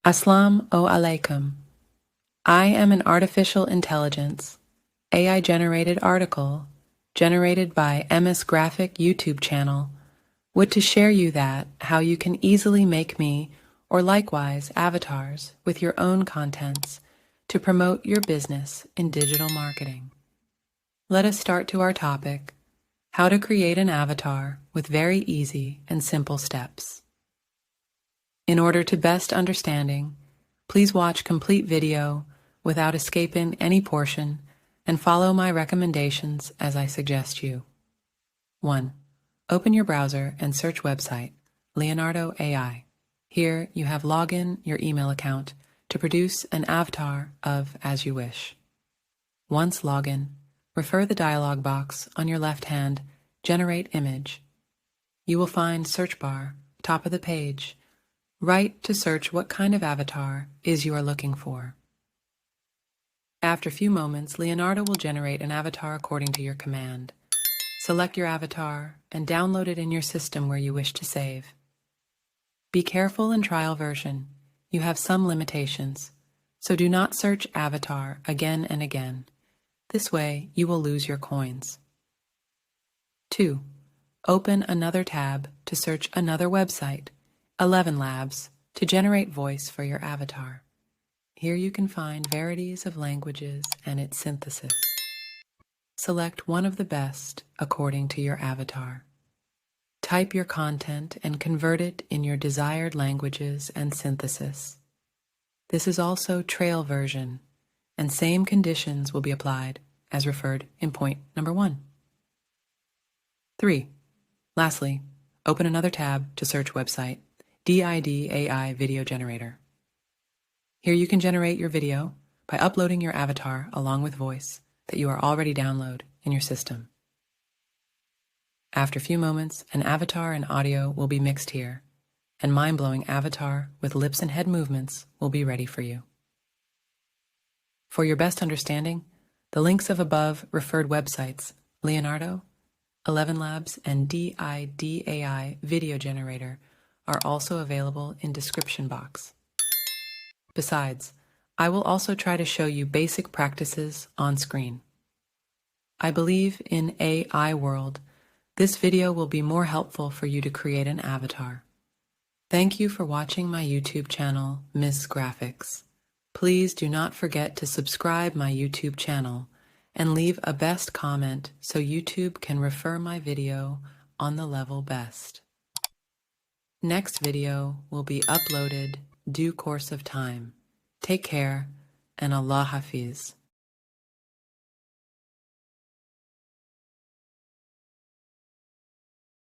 Aslam o alaikum. I am an artificial intelligence, AI-generated article, generated by MS Graphic YouTube channel, would to share you that how you can easily make me, or likewise avatars, with your own contents to promote your business in digital marketing. Let us start to our topic, how to create an avatar with very easy and simple steps. In order to best understanding, please watch complete video without escaping any portion and follow my recommendations as I suggest you. 1. Open your browser and search website, Leonardo AI. Here you have login your email account to produce an avatar of as you wish. Once login, refer the dialog box on your left hand, Generate Image. You will find search bar, top of the page. Write to search what kind of avatar is you are looking for. After a few moments, Leonardo will generate an avatar according to your command. Select your avatar and download it in your system where you wish to save. Be careful in trial version. You have some limitations, so do not search avatar again and again. This way, you will lose your coins. 2. Open another tab to search another website, 11 Labs, to generate voice for your avatar. Here you can find varieties of languages and its synthesis. Select one of the best according to your avatar. Type your content and convert it in your desired languages and synthesis. This is also trail version, and same conditions will be applied as referred in point number 1. 3. Lastly, open another tab to search website, DID AI Video Generator. Here you can generate your video by uploading your avatar along with voice that you are already downloaded in your system. After a few moments, an avatar and audio will be mixed here, and mind-blowing avatar with lips and head movements will be ready for you. For your best understanding, the links of above referred websites, Leonardo, 11 Labs, and DID AI Video Generator are also available in description box. Besides, I will also try to show you basic practices on screen. I believe in AI world, this video will be more helpful for you to create an avatar. Thank you for watching my YouTube channel, Miss Graphics. Please do not forget to subscribe my YouTube channel and leave a best comment so YouTube can refer my video on the level best. Next video will be uploaded due course of time. Take care and Allah Hafiz.